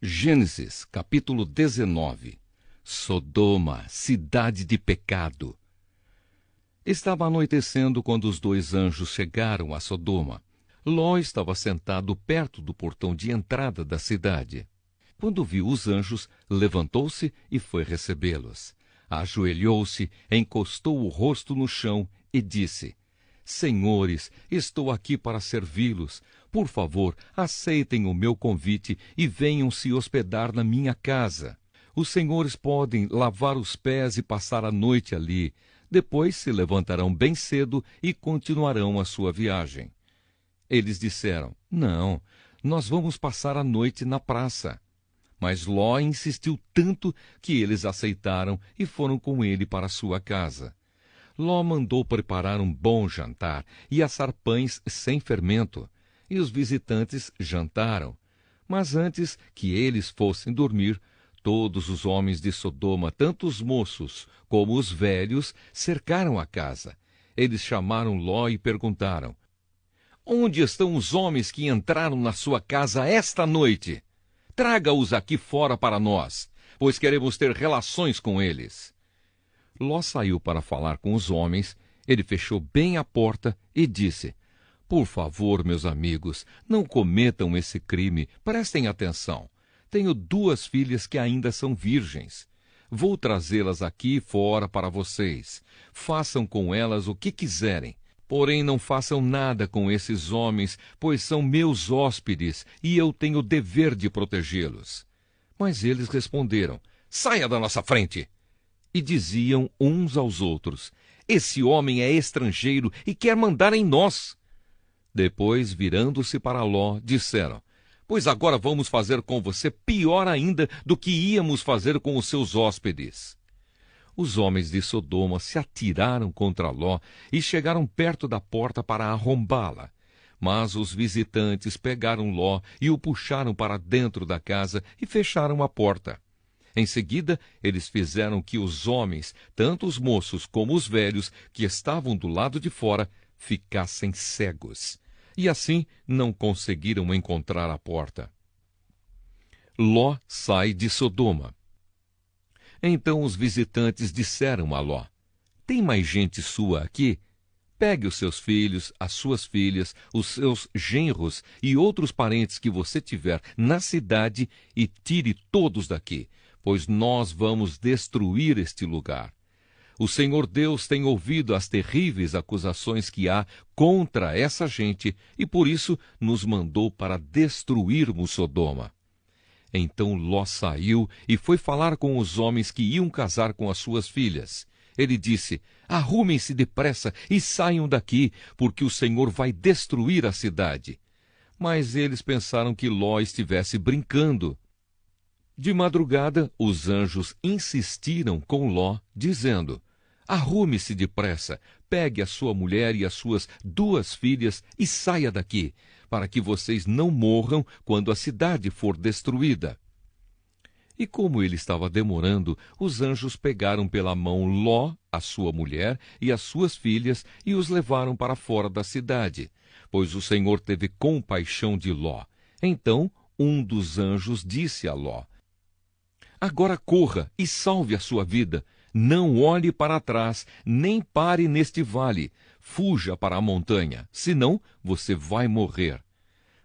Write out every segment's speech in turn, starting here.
Gênesis, capítulo 19. Sodoma, cidade de pecado. Estava anoitecendo quando os dois anjos chegaram a Sodoma. Ló estava sentado perto do portão de entrada da cidade. Quando viu os anjos, levantou-se e foi recebê-los. Ajoelhou-se, encostou o rosto no chão e disse: Senhores, estou aqui para servi-los. Por favor, aceitem o meu convite e venham se hospedar na minha casa. Os senhores podem lavar os pés e passar a noite ali. Depois se levantarão bem cedo e continuarão a sua viagem. Eles disseram: Não, nós vamos passar a noite na praça. Mas Ló insistiu tanto que eles aceitaram e foram com ele para sua casa. Ló mandou preparar um bom jantar e assar pães sem fermento, e os visitantes jantaram. Mas antes que eles fossem dormir, todos os homens de Sodoma, tanto os moços como os velhos, cercaram a casa. Eles chamaram Ló e perguntaram: Onde estão os homens que entraram na sua casa esta noite? Traga-os aqui fora para nós, pois queremos ter relações com eles. Ló saiu para falar com os homens. Ele fechou bem a porta e disse: Por favor, meus amigos, não cometam esse crime. Prestem atenção. Tenho 2 filhas que ainda são virgens. Vou trazê-las aqui fora para vocês. Façam com elas o que quiserem. Porém, não façam nada com esses homens, pois são meus hóspedes e eu tenho o dever de protegê-los. Mas eles responderam: Saia da nossa frente! E diziam uns aos outros: Esse homem é estrangeiro e quer mandar em nós. Depois, virando-se para Ló, disseram: Pois agora vamos fazer com você pior ainda do que íamos fazer com os seus hóspedes. Os homens de Sodoma se atiraram contra Ló e chegaram perto da porta para arrombá-la. Mas os visitantes pegaram Ló e o puxaram para dentro da casa e fecharam a porta. Em seguida, eles fizeram que os homens, tanto os moços como os velhos, que estavam do lado de fora, ficassem cegos. E assim não conseguiram encontrar a porta. Ló sai de Sodoma. Então os visitantes disseram a Ló: Tem mais gente sua aqui? Pegue os seus filhos, as suas filhas, os seus genros e outros parentes que você tiver na cidade e tire todos daqui, pois nós vamos destruir este lugar. O Senhor Deus tem ouvido as terríveis acusações que há contra essa gente e por isso nos mandou para destruirmos Sodoma. Então Ló saiu e foi falar com os homens que iam casar com as suas filhas. Ele disse: Arrumem-se depressa e saiam daqui, porque o Senhor vai destruir a cidade. Mas eles pensaram que Ló estivesse brincando. De madrugada, os anjos insistiram com Ló, dizendo: Arrume-se depressa, pegue a sua mulher e as suas 2 filhas e saia daqui, para que vocês não morram quando a cidade for destruída. E como ele estava demorando, os anjos pegaram pela mão Ló, a sua mulher e as suas filhas e os levaram para fora da cidade, pois o Senhor teve compaixão de Ló. Então um dos anjos disse a Ló: Agora corra e salve a sua vida. Não olhe para trás, nem pare neste vale. Fuja para a montanha, senão você vai morrer.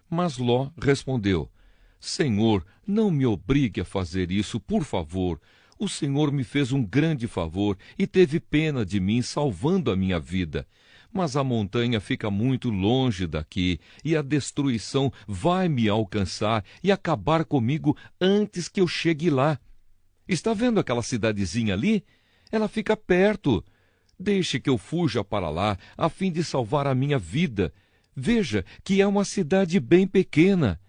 Mas Ló respondeu: Senhor, não me obrigue a fazer isso, por favor. O Senhor me fez um grande favor e teve pena de mim, salvando a minha vida. Mas a montanha fica muito longe daqui, e a destruição vai me alcançar e acabar comigo antes que eu chegue lá. Está vendo aquela cidadezinha ali? Ela fica perto. Deixe que eu fuja para lá, a fim de salvar a minha vida. Veja que é uma cidade bem pequena.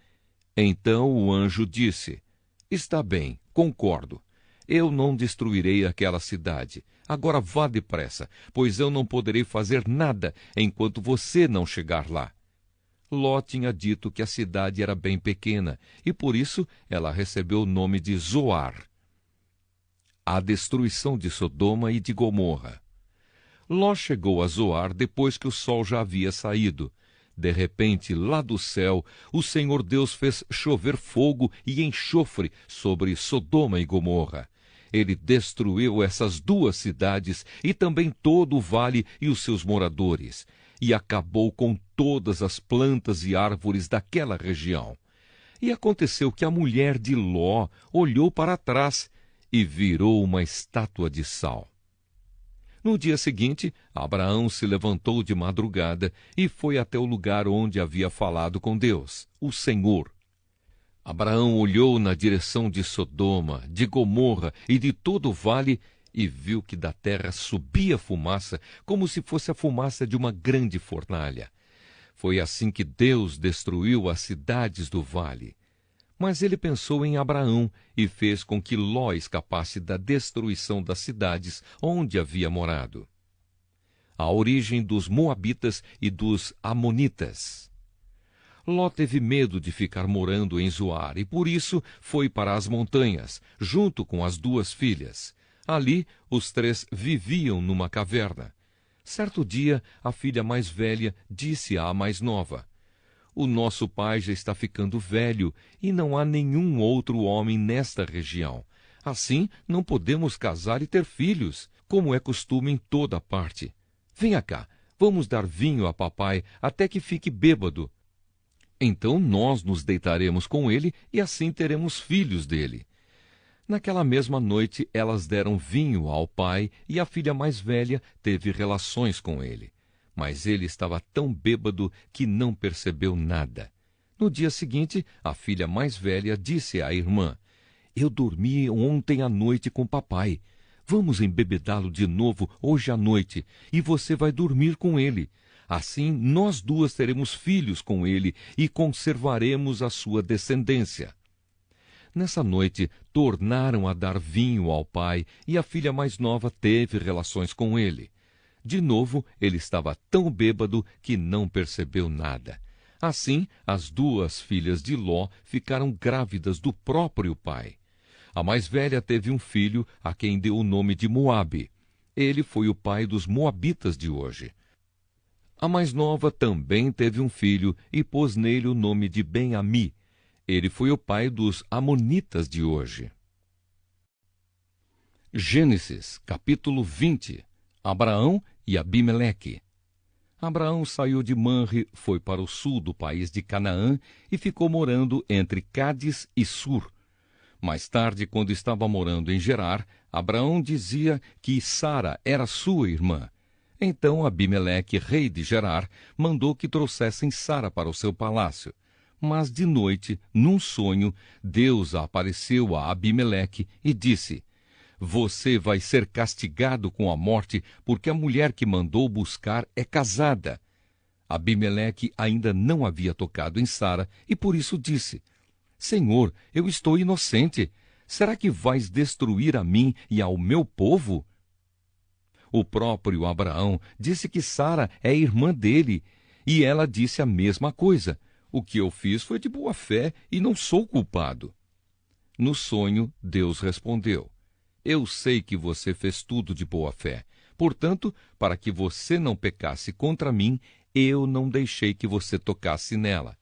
Então o anjo disse: Está bem, concordo. Eu não destruirei aquela cidade. Agora vá depressa, pois eu não poderei fazer nada enquanto você não chegar lá. Ló tinha dito que a cidade era bem pequena, e por isso ela recebeu o nome de Zoar. A destruição de Sodoma e de Gomorra. Ló chegou a Zoar depois que o sol já havia saído. De repente, lá do céu, o Senhor Deus fez chover fogo e enxofre sobre Sodoma e Gomorra. Ele destruiu essas duas cidades e também todo o vale e os seus moradores, e acabou com todas as plantas e árvores daquela região. E aconteceu que a mulher de Ló olhou para trás e virou uma estátua de sal. No dia seguinte, Abraão se levantou de madrugada e foi até o lugar onde havia falado com Deus, o Senhor. Abraão olhou na direção de Sodoma, de Gomorra e de todo o vale e viu que da terra subia fumaça, como se fosse a fumaça de uma grande fornalha. Foi assim que Deus destruiu as cidades do vale. Mas ele pensou em Abraão e fez com que Ló escapasse da destruição das cidades onde havia morado. A origem dos Moabitas e dos Amonitas. Ló teve medo de ficar morando em Zoar e por isso foi para as montanhas, junto com as duas filhas. Ali, os três viviam numa caverna. Certo dia, a filha mais velha disse à mais nova: "O nosso pai já está ficando velho e não há nenhum outro homem nesta região. Assim, não podemos casar e ter filhos, como é costume em toda parte. Venha cá, vamos dar vinho a papai até que fique bêbado. Então nós nos deitaremos com ele e assim teremos filhos dele." Naquela mesma noite, elas deram vinho ao pai e a filha mais velha teve relações com ele. Mas ele estava tão bêbado que não percebeu nada. No dia seguinte, a filha mais velha disse à irmã: "Eu dormi ontem à noite com papai. Vamos embebedá-lo de novo hoje à noite, e você vai dormir com ele. Assim, nós duas teremos filhos com ele e conservaremos a sua descendência." Nessa noite, tornaram a dar vinho ao pai e a filha mais nova teve relações com ele. De novo, ele estava tão bêbado que não percebeu nada. Assim, as duas filhas de Ló ficaram grávidas do próprio pai. A mais velha teve um filho, a quem deu o nome de Moabe. Ele foi o pai dos Moabitas de hoje. A mais nova também teve um filho e pôs nele o nome de Ben-Ami. Ele foi o pai dos Amonitas de hoje. Gênesis, capítulo 20. Abraão e Abimeleque. Abraão saiu de Manre, foi para o sul do país de Canaã e ficou morando entre Cádiz e Sur. Mais tarde, quando estava morando em Gerar, Abraão dizia que Sara era sua irmã. Então Abimeleque, rei de Gerar, mandou que trouxessem Sara para o seu palácio. Mas de noite, num sonho, Deus apareceu a Abimeleque e disse: "Você vai ser castigado com a morte, porque a mulher que mandou buscar é casada." Abimeleque ainda não havia tocado em Sara e por isso disse: "Senhor, eu estou inocente. Será que vais destruir a mim e ao meu povo?" O próprio Abraão disse que Sara é irmã dele, e ela disse a mesma coisa. "O que eu fiz foi de boa fé e não sou culpado." No sonho, Deus respondeu: "Eu sei que você fez tudo de boa fé. Portanto, para que você não pecasse contra mim, eu não deixei que você tocasse nela.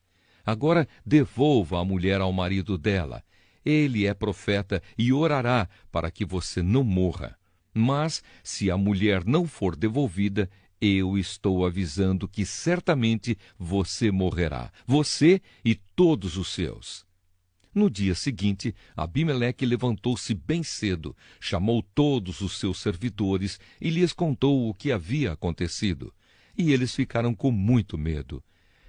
Agora devolva a mulher ao marido dela. Ele é profeta e orará para que você não morra. Mas, se a mulher não for devolvida, eu estou avisando que certamente você morrerá, você e todos os seus." No dia seguinte, Abimeleque levantou-se bem cedo, chamou todos os seus servidores e lhes contou o que havia acontecido. E eles ficaram com muito medo.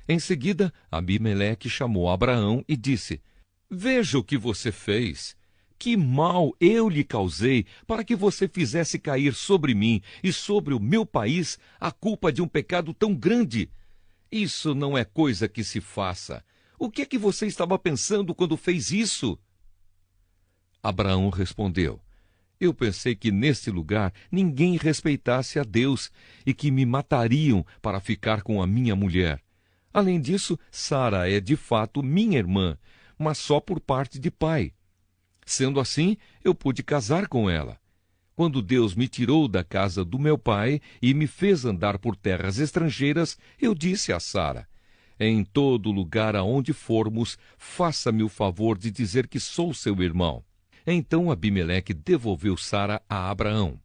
Em seguida, Abimeleque chamou Abraão e disse: "Veja o que você fez. Que mal eu lhe causei para que você fizesse cair sobre mim e sobre o meu país a culpa de um pecado tão grande? Isso não é coisa que se faça. O que é que você estava pensando quando fez isso?" Abraão respondeu: "Eu pensei que neste lugar ninguém respeitasse a Deus e que me matariam para ficar com a minha mulher. Além disso, Sara é de fato minha irmã, mas só por parte de pai. Sendo assim, eu pude casar com ela. Quando Deus me tirou da casa do meu pai e me fez andar por terras estrangeiras, eu disse a Sara: Em todo lugar aonde formos, faça-me o favor de dizer que sou seu irmão. Então Abimeleque devolveu Sara a Abraão.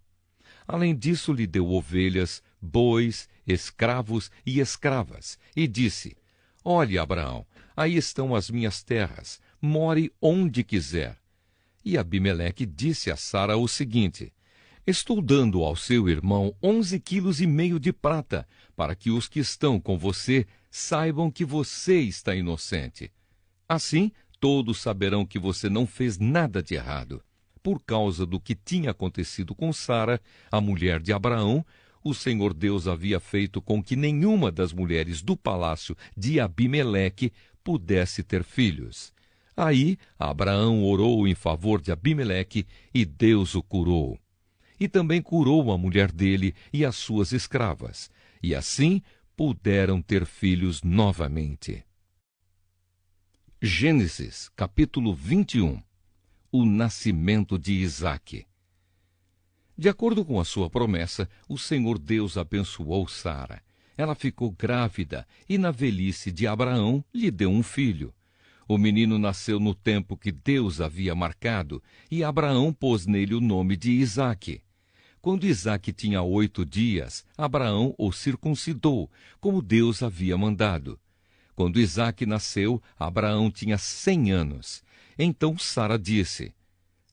Além disso, lhe deu ovelhas, bois, escravos e escravas, e disse: Olhe, Abraão, aí estão as minhas terras, more onde quiser. E Abimeleque disse a Sara o seguinte: Estou dando ao seu irmão 11,5 quilos de prata, para que os que estão com você saibam que você está inocente. Assim, todos saberão que você não fez nada de errado. Por causa do que tinha acontecido com Sara, a mulher de Abraão, o Senhor Deus havia feito com que nenhuma das mulheres do palácio de Abimeleque pudesse ter filhos. Aí Abraão orou em favor de Abimeleque e Deus o curou. E também curou a mulher dele e as suas escravas, e assim puderam ter filhos novamente. Gênesis, capítulo 21. O nascimento de Isaque. De acordo com a sua promessa, o Senhor Deus abençoou Sara. Ela ficou grávida e, na velhice de Abraão, lhe deu um filho. O menino nasceu no tempo que Deus havia marcado, e Abraão pôs nele o nome de Isaque. Quando Isaque tinha 8 dias, Abraão o circuncidou, como Deus havia mandado. Quando Isaque nasceu, Abraão tinha 100 anos. Então Sara disse: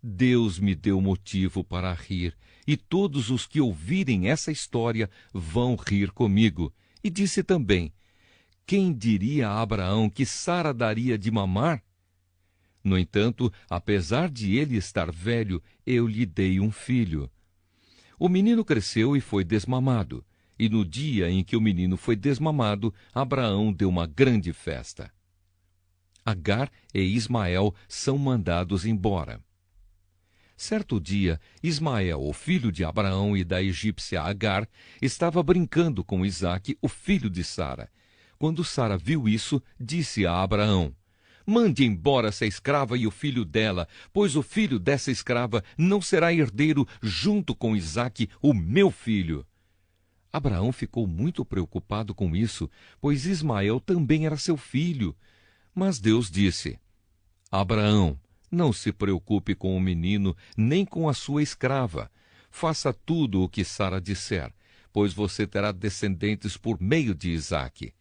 Deus me deu motivo para rir, e todos os que ouvirem essa história vão rir comigo. E disse também: Quem diria a Abraão que Sara daria de mamar? No entanto, apesar de ele estar velho, eu lhe dei um filho. O menino cresceu e foi desmamado. E no dia em que o menino foi desmamado, Abraão deu uma grande festa. Agar e Ismael são mandados embora. Certo dia, Ismael, o filho de Abraão e da egípcia Agar, estava brincando com Isaque, o filho de Sara. Quando Sara viu isso, disse a Abraão: Mande embora essa escrava e o filho dela, pois o filho dessa escrava não será herdeiro junto com Isaque, o meu filho. Abraão ficou muito preocupado com isso, pois Ismael também era seu filho. Mas Deus disse: Abraão, não se preocupe com o menino, nem com a sua escrava. Faça tudo o que Sara disser, pois você terá descendentes por meio de Isaque.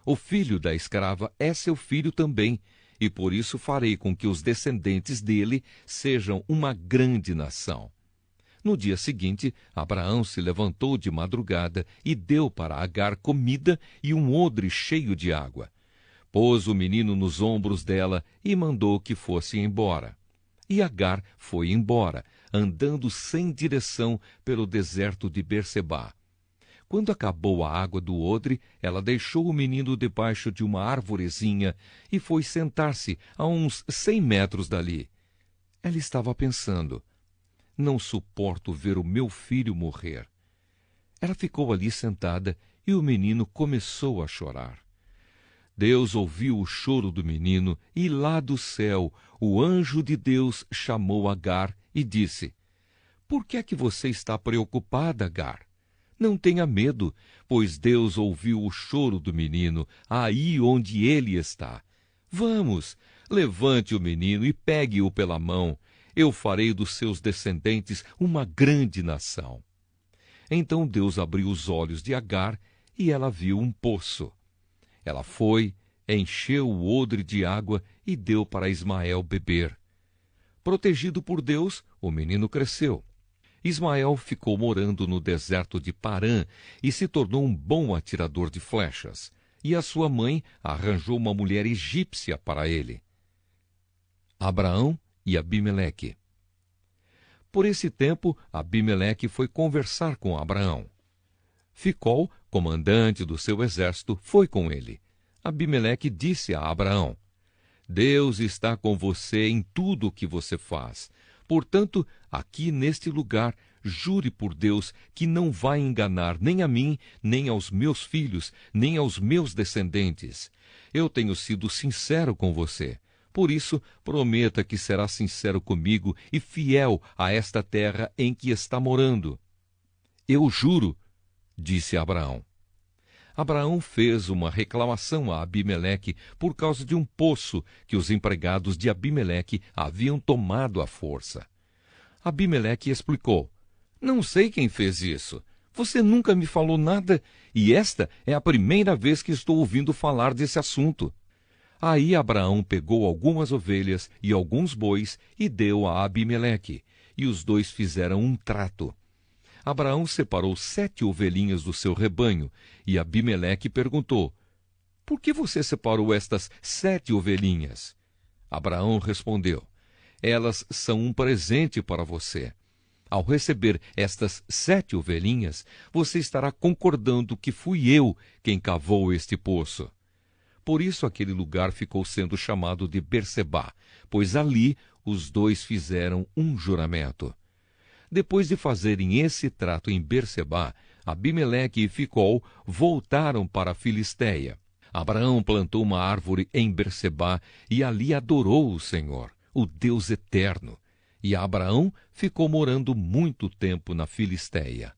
O filho da escrava é seu filho também, e por isso farei com que os descendentes dele sejam uma grande nação. No dia seguinte, Abraão se levantou de madrugada e deu para Agar comida e um odre cheio de água. Pôs o menino nos ombros dela e mandou que fosse embora. E Agar foi embora, andando sem direção pelo deserto de Bersebá. Quando acabou a água do odre, ela deixou o menino debaixo de uma arvorezinha e foi sentar-se a uns 100 metros dali. Ela estava pensando: não suporto ver o meu filho morrer. Ela ficou ali sentada e o menino começou a chorar. Deus ouviu o choro do menino e lá do céu o anjo de Deus chamou Agar e disse: Por que é que você está preocupada, Agar? Não tenha medo, pois Deus ouviu o choro do menino aí onde ele está. Vamos, levante o menino e pegue-o pela mão. Eu farei dos seus descendentes uma grande nação. Então Deus abriu os olhos de Agar e ela viu um poço. Ela foi, encheu o odre de água e deu para Ismael beber. Protegido por Deus, o menino cresceu. Ismael ficou morando no deserto de Parã e se tornou um bom atirador de flechas. E a sua mãe arranjou uma mulher egípcia para ele. Abraão e Abimeleque. Por esse tempo, Abimeleque foi conversar com Abraão. Ficol, comandante do seu exército, foi com ele. Abimeleque disse a Abraão: Deus está com você em tudo o que você faz. Portanto, aqui neste lugar, jure por Deus que não vai enganar nem a mim, nem aos meus filhos, nem aos meus descendentes. Eu tenho sido sincero com você. Por isso, prometa que será sincero comigo e fiel a esta terra em que está morando. Eu juro, disse Abraão. Abraão fez uma reclamação a Abimeleque por causa de um poço que os empregados de Abimeleque haviam tomado à força. Abimeleque explicou: Não sei quem fez isso. Você nunca me falou nada e esta é a primeira vez que estou ouvindo falar desse assunto. Aí Abraão pegou algumas ovelhas e alguns bois e deu a Abimeleque, e os dois fizeram um trato. Abraão separou 7 ovelhinhas do seu rebanho, e Abimeleque perguntou: Por que você separou estas 7 ovelhinhas? Abraão respondeu: Elas são um presente para você. Ao receber estas 7 ovelhinhas, você estará concordando que fui eu quem cavou este poço. Por isso aquele lugar ficou sendo chamado de Berseba, pois ali os dois fizeram um juramento. Depois de fazerem esse trato em Berseba, Abimeleque e Ficol voltaram para a Filistéia. Abraão plantou uma árvore em Berseba e ali adorou o Senhor, o Deus eterno. E Abraão ficou morando muito tempo na Filistéia.